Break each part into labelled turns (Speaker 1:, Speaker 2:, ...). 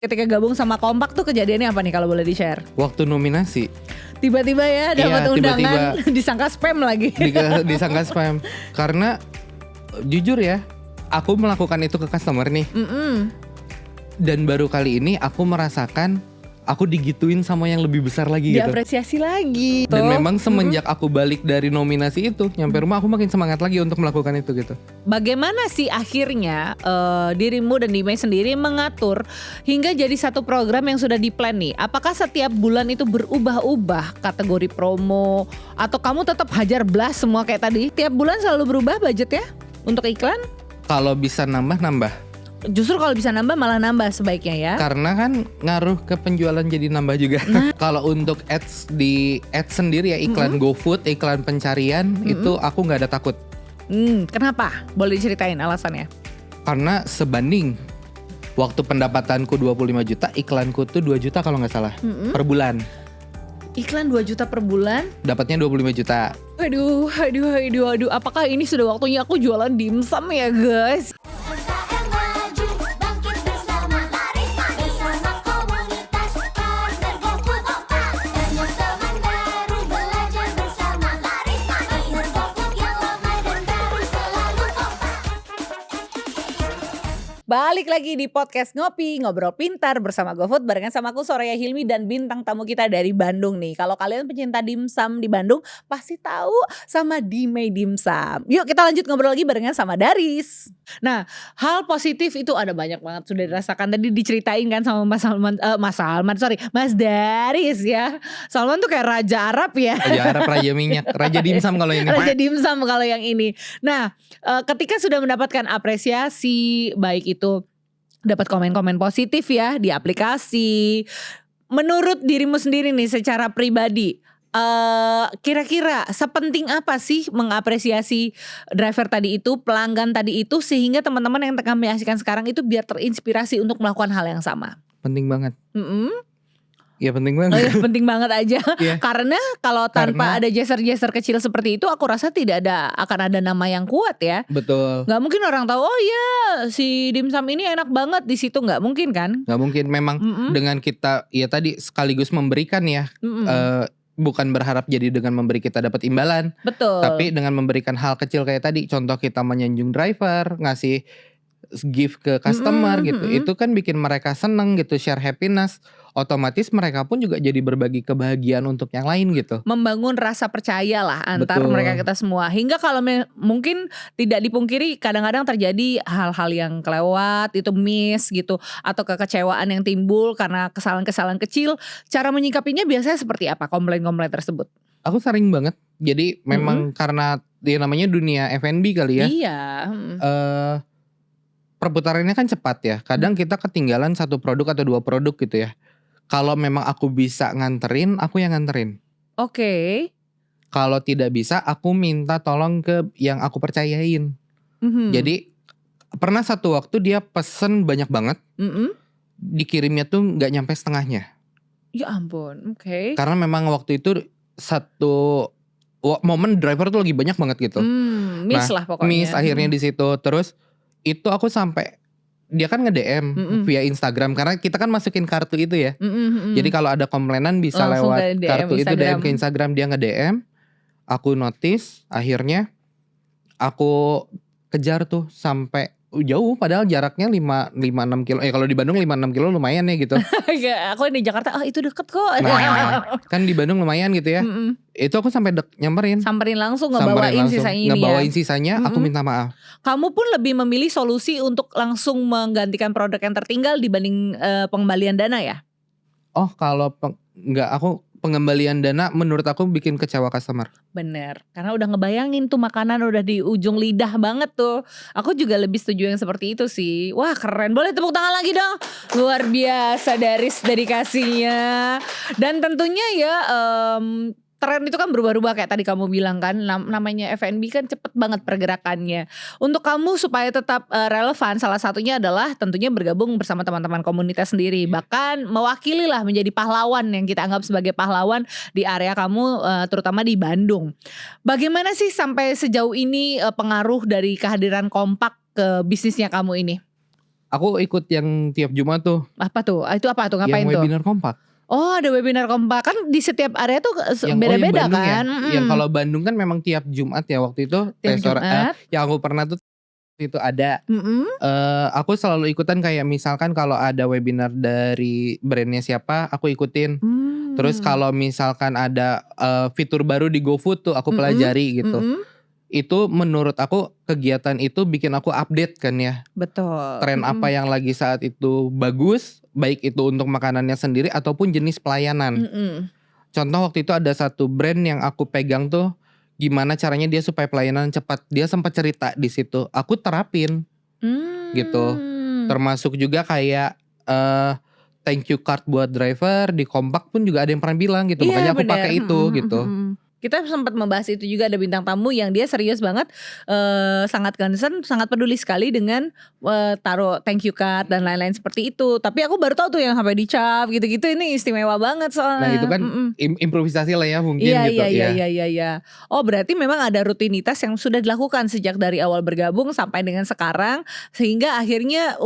Speaker 1: Ketika gabung sama Kompak tuh kejadiannya apa nih kalau boleh di-share?
Speaker 2: Waktu nominasi
Speaker 1: Tiba-tiba ya dapat undangan disangka spam lagi.
Speaker 2: disangka spam. Karena jujur ya, aku melakukan itu ke customer nih. Dan baru kali ini aku merasakan aku digituin sama yang lebih besar lagi gitu.
Speaker 1: Diapresiasi lagi.
Speaker 2: Dan memang semenjak aku balik dari nominasi itu, nyampe rumah aku makin semangat lagi untuk melakukan itu gitu.
Speaker 1: Bagaimana sih akhirnya dirimu dan Dimei sendiri mengatur hingga jadi satu program yang sudah di-plan nih? Apakah setiap bulan itu berubah-ubah kategori promo atau kamu tetap hajar blast semua kayak tadi? Tiap bulan selalu berubah budgetnya untuk iklan?
Speaker 2: Kalau bisa nambah.
Speaker 1: Justru kalau bisa nambah malah nambah sebaiknya ya.
Speaker 2: Karena kan ngaruh ke penjualan jadi nambah juga. Kalau untuk ads di ads sendiri ya, iklan GoFood, iklan pencarian itu aku nggak ada takut.
Speaker 1: Kenapa? Boleh diceritain alasannya?
Speaker 2: Karena sebanding waktu pendapatanku 25 juta, iklanku tuh 2 juta kalau nggak salah per bulan.
Speaker 1: Iklan 2 juta per bulan?
Speaker 2: Dapatnya 25 juta.
Speaker 1: Aduh. Apakah ini sudah waktunya aku jualan dimsum ya guys? Balik lagi di podcast Ngopi Ngobrol Pintar bersama GoFood barengan sama aku Soraya Hilmi dan bintang tamu kita dari Bandung nih. Kalau kalian pecinta dimsum di Bandung pasti tahu sama Dimei Dimsum. Yuk kita lanjut ngobrol lagi barengan sama Daris. Nah, hal positif itu ada banyak banget sudah dirasakan tadi diceritain kan sama Mas Daris ya. Salman tuh kayak Raja Arab ya.
Speaker 2: Raja Arab, Raja Minyak, Raja Dimsum kalau ini.
Speaker 1: Raja Dimsum kalau yang ini. Nah, ketika sudah mendapatkan apresiasi baik itu dapat komen-komen positif ya di aplikasi. Menurut dirimu sendiri nih secara pribadi, kira-kira sepenting apa sih mengapresiasi driver tadi itu, pelanggan tadi itu sehingga teman-teman yang tengah menyaksikan sekarang itu biar terinspirasi untuk melakukan hal yang sama?
Speaker 2: Penting banget. Ya penting banget.
Speaker 1: Oh ya penting banget aja.
Speaker 2: Yeah.
Speaker 1: Karena kalau tanpa ada geser-geser kecil seperti itu, aku rasa tidak akan ada nama yang kuat ya.
Speaker 2: Betul.
Speaker 1: Gak mungkin orang tahu, oh ya si dimsum ini enak banget di situ, nggak mungkin kan?
Speaker 2: Nggak mungkin. Memang dengan kita ya tadi sekaligus memberikan ya. Bukan berharap jadi dengan memberi kita dapat imbalan.
Speaker 1: Betul.
Speaker 2: Tapi dengan memberikan hal kecil kayak tadi, contoh kita menyanjung driver, ngasih gift ke customer gitu. Itu kan bikin mereka seneng gitu, share happiness. Otomatis mereka pun juga jadi berbagi kebahagiaan untuk yang lain gitu.
Speaker 1: Membangun rasa percaya lah antar mereka kita semua. Hingga kalau mungkin tidak dipungkiri kadang-kadang terjadi hal-hal yang kelewat, itu miss gitu. Atau kekecewaan yang timbul karena kesalahan-kesalahan kecil. Cara menyikapinya biasanya seperti apa komplain-komplain tersebut?
Speaker 2: Aku sering banget. Jadi memang karena dia namanya dunia F&B kali ya.
Speaker 1: Iya.
Speaker 2: Perputarannya kan cepat ya. Kadang kita ketinggalan satu produk atau 2 produk gitu ya. Kalau memang aku bisa nganterin, aku yang nganterin.
Speaker 1: Oke.
Speaker 2: Kalau tidak bisa, aku minta tolong ke yang aku percayain. Jadi pernah satu waktu dia pesen banyak banget, dikirimnya tuh nggak nyampe setengahnya.
Speaker 1: Ya ampun, oke.
Speaker 2: Karena memang waktu itu satu momen driver tuh lagi banyak banget gitu.
Speaker 1: Miss lah pokoknya.
Speaker 2: Miss akhirnya di situ. Terus itu aku sampai dia kan nge-DM via Instagram karena kita kan masukin kartu itu ya. Jadi kalau ada komplainan bisa
Speaker 1: langsung
Speaker 2: lewat kartu
Speaker 1: Instagram.
Speaker 2: itu DM ke Instagram, dia nge-DM. Aku notice, akhirnya aku kejar tuh sampai jauh padahal jaraknya 5-6 kilo. Kalau di Bandung 5-6 kilo lumayan ya gitu.
Speaker 1: Aku di Jakarta itu deket kok.
Speaker 2: Nah, kan di Bandung lumayan gitu ya. Itu aku sampai nyamperin.
Speaker 1: Samperin langsung ngebawain sisanya ini
Speaker 2: ngebawain sisanya, aku minta maaf.
Speaker 1: Kamu pun lebih memilih solusi untuk langsung menggantikan produk yang tertinggal dibanding pengembalian dana ya?
Speaker 2: Oh kalau enggak, aku pengembalian dana menurut aku bikin kecewa customer.
Speaker 1: Bener, karena udah ngebayangin tuh makanan udah di ujung lidah banget tuh. Aku juga lebih setuju yang seperti itu sih. Wah keren, boleh tepuk tangan lagi dong. Luar biasa Daris dedikasinya. Dan tentunya ya tren itu kan berubah-ubah kayak tadi kamu bilang kan, namanya F&B kan cepet banget pergerakannya. Untuk kamu supaya tetap relevan, salah satunya adalah tentunya bergabung bersama teman-teman komunitas sendiri. Bahkan mewakili lah menjadi pahlawan yang kita anggap sebagai pahlawan di area kamu, terutama di Bandung. Bagaimana sih sampai sejauh ini pengaruh dari kehadiran Kompak ke bisnisnya kamu ini?
Speaker 2: Aku ikut yang tiap Jumat tuh,
Speaker 1: Apa tuh? Itu apa tuh?
Speaker 2: yang
Speaker 1: Ngapain tuh?
Speaker 2: webinar kompak.
Speaker 1: Oh, ada webinar kompak. Kan di setiap area tuh
Speaker 2: Yang
Speaker 1: beda-beda
Speaker 2: Bandung ya.
Speaker 1: kan?
Speaker 2: Yang kalau Bandung kan memang tiap Jumat ya waktu itu.
Speaker 1: Tiap Jumat.
Speaker 2: Yang aku pernah tuh itu ada.
Speaker 1: Mm-mm.
Speaker 2: Aku selalu ikutan kayak misalkan kalau ada webinar dari brandnya siapa, aku ikutin. Terus kalau misalkan ada fitur baru di GoFood tuh aku pelajari gitu. Itu menurut aku kegiatan itu bikin aku update kan ya.
Speaker 1: Betul.
Speaker 2: Tren apa yang lagi saat itu bagus, baik itu untuk makanannya sendiri ataupun jenis pelayanan. Contoh waktu itu ada satu brand yang aku pegang tuh, gimana caranya dia supaya pelayanan cepat. Dia sempat cerita di situ. Aku terapin gitu. Termasuk juga kayak thank you card buat driver di kompak pun juga ada yang pernah bilang gitu.
Speaker 1: Iya,
Speaker 2: Makanya aku
Speaker 1: bener.
Speaker 2: pakai itu gitu.
Speaker 1: Kita sempat membahas itu juga, ada bintang tamu yang dia serius banget, sangat concern, sangat peduli sekali dengan taruh thank you card dan lain-lain seperti itu. Tapi aku baru tahu tuh yang sampai dicap gitu-gitu, ini istimewa banget soalnya.
Speaker 2: Nah itu kan improvisasi lah ya mungkin
Speaker 1: Iya,
Speaker 2: gitu ya.
Speaker 1: Iya. Oh, berarti memang ada rutinitas yang sudah dilakukan sejak dari awal bergabung sampai dengan sekarang, sehingga akhirnya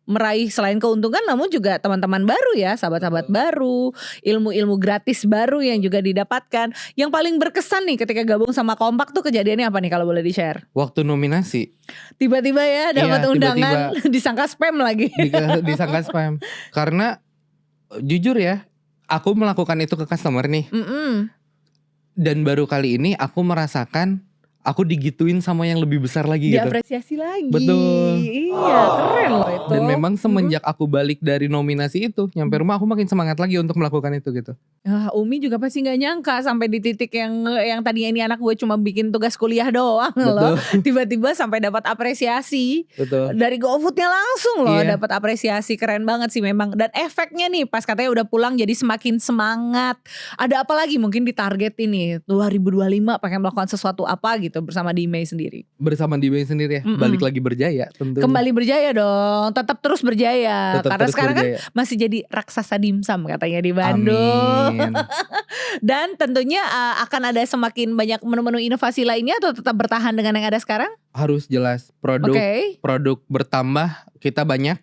Speaker 1: meraih selain keuntungan namun juga teman-teman baru ya, sahabat-sahabat baru, ilmu-ilmu gratis baru yang juga didapatkan. Yang paling berkesan nih ketika gabung sama Kompak tuh kejadiannya apa nih kalau boleh di-share?
Speaker 2: Waktu nominasi
Speaker 1: Tiba-tiba ya dapat
Speaker 2: Iya,
Speaker 1: undangan, disangka spam lagi.
Speaker 2: disangka spam. Karena jujur ya, aku melakukan itu ke customer nih. Dan baru kali ini aku merasakan aku digituin sama yang lebih besar lagi gitu.
Speaker 1: Diapresiasi lagi.
Speaker 2: Betul.
Speaker 1: Iya, keren loh itu.
Speaker 2: Dan memang semenjak aku balik dari nominasi itu, nyampe rumah aku makin semangat lagi untuk melakukan itu gitu.
Speaker 1: Umi juga pasti nggak nyangka sampai di titik yang tadinya ini anak gue cuma bikin tugas kuliah doang loh. Tiba-tiba sampai dapat apresiasi.
Speaker 2: Betul.
Speaker 1: Dari GoFoodnya langsung loh
Speaker 2: Iya.
Speaker 1: dapat apresiasi, keren banget sih memang. Dan efeknya nih pas katanya udah pulang jadi semakin semangat. Ada apa lagi mungkin di target ini 2025 pengen melakukan sesuatu apa gitu bersama Dimei sendiri.
Speaker 2: Bersama Dimei sendiri ya, balik lagi berjaya tentunya.
Speaker 1: Kembali berjaya dong, tetap terus berjaya.
Speaker 2: Tetap
Speaker 1: Karena
Speaker 2: terus
Speaker 1: sekarang
Speaker 2: berjaya.
Speaker 1: kan masih jadi raksasa dimsum katanya di Bandung.
Speaker 2: Amin.
Speaker 1: Dan tentunya akan ada semakin banyak menu-menu inovasi lainnya atau tetap bertahan dengan yang ada sekarang?
Speaker 2: Harus jelas produk bertambah, kita banyak.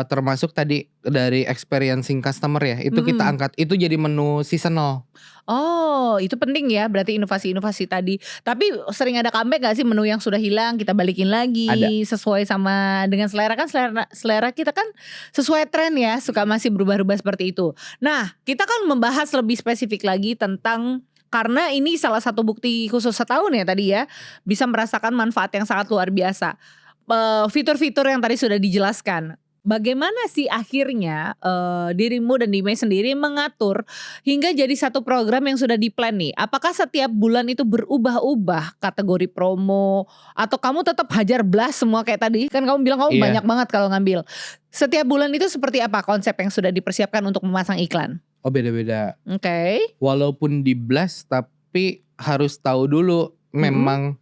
Speaker 2: Termasuk tadi dari experiencing customer ya, itu kita angkat, itu jadi menu seasonal.
Speaker 1: Oh, itu penting ya, berarti inovasi-inovasi tadi. Tapi sering ada comeback gak sih menu yang sudah hilang kita balikin lagi?
Speaker 2: Ada.
Speaker 1: Sesuai sama dengan selera kan, selera kita kan sesuai tren ya, suka masih berubah-ubah seperti itu. Nah, kita kan membahas lebih spesifik lagi tentang, karena ini salah satu bukti khusus setahun ya tadi ya, bisa merasakan manfaat yang sangat luar biasa. Fitur-fitur yang tadi sudah dijelaskan. Bagaimana sih akhirnya dirimu dan Dimei sendiri mengatur hingga jadi satu program yang sudah di-plan nih? Apakah setiap bulan itu berubah-ubah kategori promo, atau kamu tetap hajar blast semua kayak tadi? Kan kamu bilang kamu banyak banget kalau ngambil. Setiap bulan itu seperti apa konsep yang sudah dipersiapkan untuk memasang iklan?
Speaker 2: Oh beda-beda.
Speaker 1: Oke.
Speaker 2: Walaupun di blast tapi harus tahu dulu memang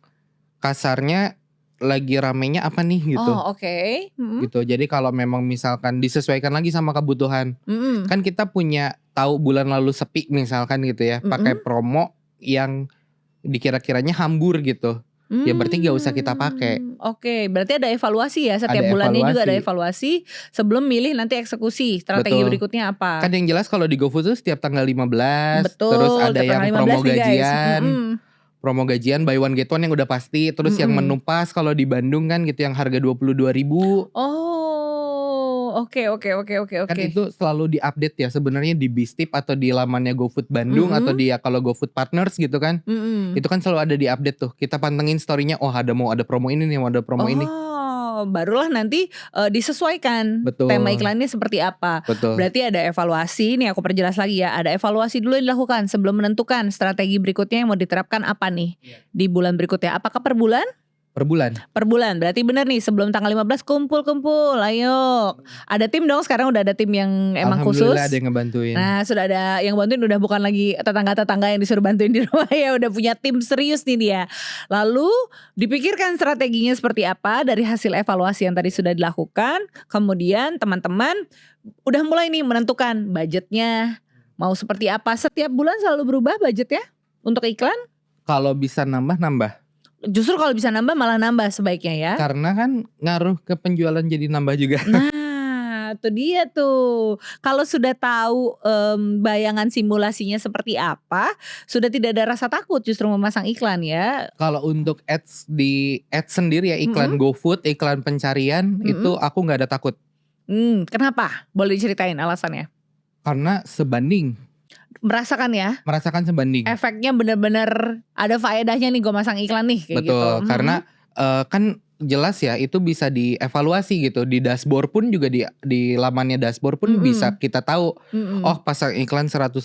Speaker 2: kasarnya lagi ramenya apa nih gitu.
Speaker 1: Oh oke.
Speaker 2: Gitu. Jadi kalau memang misalkan disesuaikan lagi sama kebutuhan. Kan kita punya tahu bulan lalu sepi misalkan gitu ya, pakai promo yang dikira-kiranya hambur gitu. Ya berarti gak usah kita pakai.
Speaker 1: Oke, berarti ada evaluasi ya setiap bulannya juga ada evaluasi sebelum milih nanti eksekusi strategi berikutnya apa.
Speaker 2: Kan yang jelas kalau di GoFood tuh setiap tanggal 15.
Speaker 1: Betul,
Speaker 2: terus ada yang promo gajian. Promo gajian buy one get one yang udah pasti. Terus yang menu pas kalau di Bandung kan gitu yang harga 22.000.
Speaker 1: Oh, oke.
Speaker 2: Kan itu selalu diupdate ya sebenarnya di Bistip atau di lamannya GoFood Bandung atau di kalau GoFood Partners gitu kan. Itu kan selalu ada diupdate tuh. Kita pantengin story-nya, oh mau ada promo ini nih, mau ada promo ini.
Speaker 1: Barulah nanti disesuaikan.
Speaker 2: Betul.
Speaker 1: Tema iklannya seperti apa.
Speaker 2: Betul.
Speaker 1: Berarti ada evaluasi. Nih aku perjelas lagi ya. Ada evaluasi dulu yang dilakukan sebelum menentukan strategi berikutnya yang mau diterapkan apa nih di bulan berikutnya. Apakah per bulan?
Speaker 2: Per bulan.
Speaker 1: Per bulan, berarti benar nih sebelum tanggal 15 kumpul, ayo. Ada tim dong, sekarang udah ada tim yang emang khusus.
Speaker 2: Alhamdulillah ada yang ngebantuin.
Speaker 1: Nah sudah ada yang bantuin, udah bukan lagi tetangga-tetangga yang disuruh bantuin di rumah ya. Udah punya tim serius nih dia. Lalu dipikirkan strateginya seperti apa dari hasil evaluasi yang tadi sudah dilakukan. Kemudian teman-teman udah mulai nih menentukan budgetnya mau seperti apa. Setiap bulan selalu berubah budgetnya untuk iklan?
Speaker 2: Kalau bisa nambah.
Speaker 1: Justru kalau bisa nambah malah nambah sebaiknya ya.
Speaker 2: Karena kan ngaruh ke penjualan jadi nambah juga.
Speaker 1: Nah, itu dia tuh. Kalau sudah tahu bayangan simulasinya seperti apa, sudah tidak ada rasa takut justru memasang iklan ya.
Speaker 2: Kalau untuk ads sendiri ya, iklan GoFood, iklan pencarian itu aku nggak ada takut.
Speaker 1: Kenapa? Boleh diceritain alasannya?
Speaker 2: Karena sebanding,
Speaker 1: Merasakan ya,
Speaker 2: merasakan sebanding.
Speaker 1: efeknya benar-benar ada faedahnya nih gue masang iklan nih kayak gitu.
Speaker 2: Betul, karena kan jelas ya itu bisa dievaluasi gitu. Di dashboard pun juga di lamannya dashboard pun bisa kita tahu. Oh, pasang iklan 100.000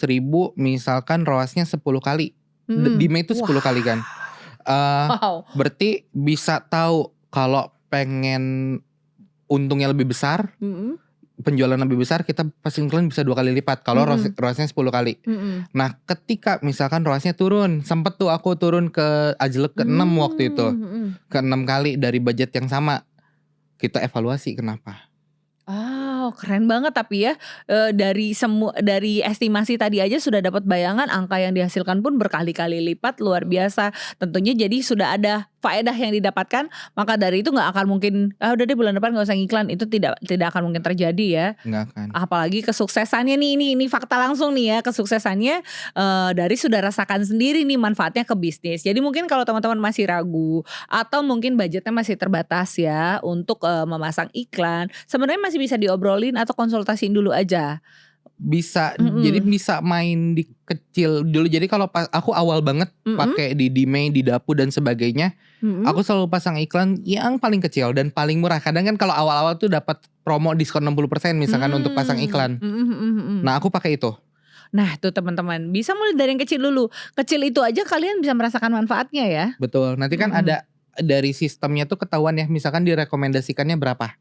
Speaker 2: misalkan ROAS-nya 10 kali. Di Mei itu 10 kali kan.
Speaker 1: Wow.
Speaker 2: Berarti bisa tahu kalau pengen untungnya lebih besar, penjualan lebih besar, kita pasang iklan bisa 2 kali lipat kalau ROAS-nya 10 kali. Nah, ketika misalkan ROAS-nya turun, sempet tuh aku turun ke Ajlek ke 6 waktu itu. Ke 6 kali dari budget yang sama. Kita evaluasi kenapa.
Speaker 1: Oh, keren banget tapi ya, dari estimasi tadi aja sudah dapat bayangan angka yang dihasilkan pun berkali-kali lipat, luar biasa. Tentunya jadi sudah ada faedah yang didapatkan, maka dari itu nggak akan mungkin udah deh bulan depan nggak usah ngiklan, itu tidak akan mungkin terjadi ya.
Speaker 2: Nggak akan.
Speaker 1: Apalagi kesuksesannya nih, ini fakta langsung nih ya, kesuksesannya dari sudah rasakan sendiri nih manfaatnya ke bisnis. Jadi mungkin kalau teman-teman masih ragu atau mungkin budgetnya masih terbatas ya untuk memasang iklan, sebenarnya masih bisa diobrolin atau konsultasiin dulu aja.
Speaker 2: Bisa, jadi bisa main di kecil dulu. Jadi kalau aku awal banget pakai di Dime, di Dapu dan sebagainya, aku selalu pasang iklan yang paling kecil dan paling murah. Kadang kan kalau awal-awal tuh dapat promo diskon 60% misalkan untuk pasang iklan. Nah, aku pakai itu.
Speaker 1: Nah tuh teman-teman, bisa mulai dari yang kecil dulu. Kecil itu aja kalian bisa merasakan manfaatnya ya.
Speaker 2: Betul, nanti kan ada dari sistemnya tuh ketahuan ya, misalkan direkomendasikannya berapa.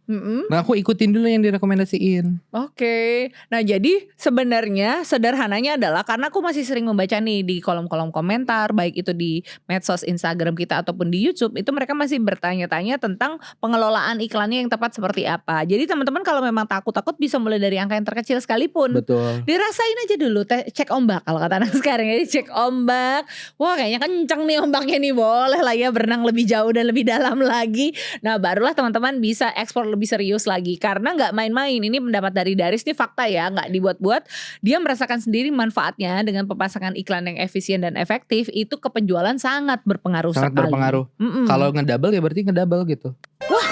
Speaker 2: Nah, aku ikutin dulu yang direkomendasiin.
Speaker 1: Oke. Nah, jadi sebenarnya sederhananya adalah karena aku masih sering membaca nih di kolom-kolom komentar, baik itu di medsos Instagram kita ataupun di YouTube, itu mereka masih bertanya-tanya tentang pengelolaan iklannya yang tepat seperti apa. Jadi teman-teman kalau memang takut-takut bisa mulai dari angka yang terkecil sekalipun.
Speaker 2: Betul.
Speaker 1: Dirasain aja dulu, cek ombak kalau kata anak sekarang ya, cek ombak. Wah, kayaknya kenceng nih ombaknya nih, boleh lah ya berenang lebih jauh dan lebih dalam lagi. Nah, barulah teman-teman bisa ekspor lebih serius lagi. Karena gak main-main, ini pendapat dari Daris, ini fakta ya, gak dibuat-buat. Dia merasakan sendiri manfaatnya dengan pemasangan iklan yang efisien dan efektif. Itu ke penjualan sangat berpengaruh
Speaker 2: Sangat
Speaker 1: sekali.
Speaker 2: berpengaruh. Kalau ngedouble ya berarti ngedouble gitu.
Speaker 1: Wah,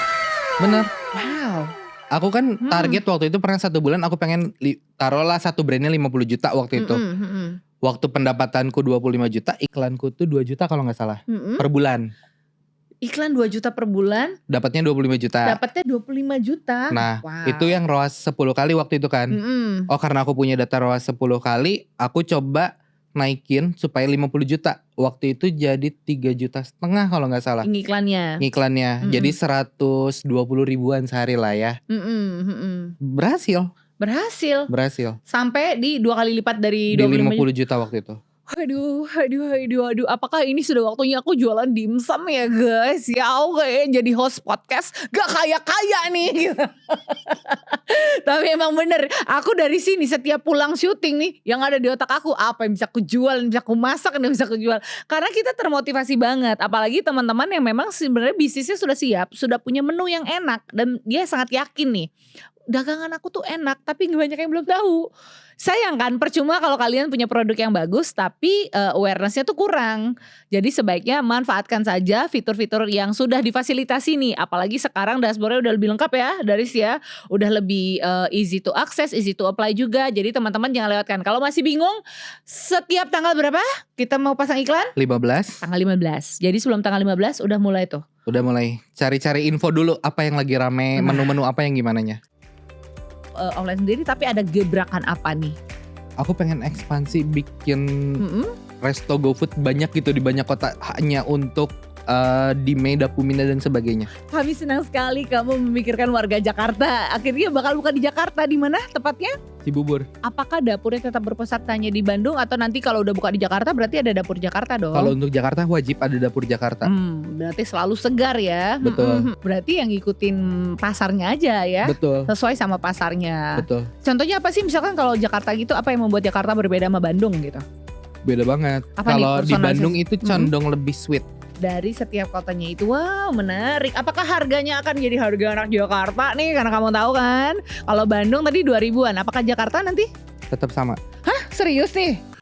Speaker 2: bener.
Speaker 1: wow.
Speaker 2: Aku kan target waktu itu pernah 1 bulan aku pengen taruhlah satu brandnya 50 juta waktu itu. Waktu pendapatanku 25 juta, iklanku tuh 2 juta kalau gak salah per bulan.
Speaker 1: Iklan 2 juta per bulan,
Speaker 2: Dapatnya 25 juta.
Speaker 1: dapatnya 25 juta.
Speaker 2: Nah,
Speaker 1: wow.
Speaker 2: itu yang ROAS 10 kali waktu itu kan. Oh, karena aku punya data ROAS 10 kali, aku coba naikin supaya 50 juta. Waktu itu jadi 3,5 juta kalau gak salah.
Speaker 1: Ngiklannya.
Speaker 2: Jadi 120 ribuan sehari lah ya. Berhasil.
Speaker 1: Sampai di 2 kali lipat dari
Speaker 2: Di
Speaker 1: 25
Speaker 2: 50 juta waktu itu.
Speaker 1: Aduh. Apakah ini sudah waktunya aku jualan dimsum ya guys? Ya aku kayaknya jadi host podcast gak kaya-kaya nih gitu. Tapi emang bener, aku dari sini setiap pulang syuting nih, yang ada di otak aku apa yang bisa aku jual, yang bisa aku masak, yang bisa aku jual. Karena kita termotivasi banget. Apalagi teman-teman yang memang sebenarnya bisnisnya sudah siap, sudah punya menu yang enak, dan dia sangat yakin nih, dagangan aku tuh enak, tapi banyak yang belum tahu. Sayang kan, percuma kalau kalian punya produk yang bagus tapi awarenessnya tuh kurang. Jadi sebaiknya manfaatkan saja fitur-fitur yang sudah difasilitasi nih. Apalagi sekarang dashboardnya udah lebih lengkap ya, Daris ya. Udah lebih easy to access, easy to apply juga. Jadi teman-teman jangan lewatkan. Kalau masih bingung, setiap tanggal berapa kita mau pasang iklan?
Speaker 2: 15.
Speaker 1: Tanggal 15. Jadi sebelum tanggal 15 udah mulai tuh.
Speaker 2: Udah mulai cari-cari info dulu apa yang lagi rame, menu-menu apa yang gimananya.
Speaker 1: Online sendiri, tapi ada gebrakan apa nih?
Speaker 2: Aku pengen ekspansi bikin resto GoFood banyak gitu di banyak kota, hanya untuk di Mei, Dapumina dan sebagainya.
Speaker 1: Kami senang sekali kamu memikirkan warga Jakarta. Akhirnya bakal buka di Jakarta, di mana tepatnya?
Speaker 2: Cibubur.
Speaker 1: Apakah dapurnya tetap berpusat hanya di Bandung atau nanti kalau udah buka di Jakarta berarti ada dapur Jakarta dong?
Speaker 2: Kalau untuk Jakarta wajib ada dapur Jakarta.
Speaker 1: Berarti selalu segar ya.
Speaker 2: Betul.
Speaker 1: Berarti yang ngikutin pasarnya aja ya.
Speaker 2: Betul.
Speaker 1: Sesuai sama pasarnya.
Speaker 2: Betul.
Speaker 1: Contohnya apa sih misalkan kalau Jakarta gitu, apa yang membuat Jakarta berbeda sama Bandung gitu?
Speaker 2: Beda banget.
Speaker 1: Apa nih
Speaker 2: Kalau di
Speaker 1: personal
Speaker 2: Bandung itu condong lebih sweet.
Speaker 1: dari setiap kotanya itu. Wow, menarik. Apakah harganya akan jadi harga anak Jakarta nih? Karena kamu tahu kan, kalau Bandung tadi 2000-an. Apakah Jakarta nanti?
Speaker 2: Tetap sama.
Speaker 1: Hah, serius nih?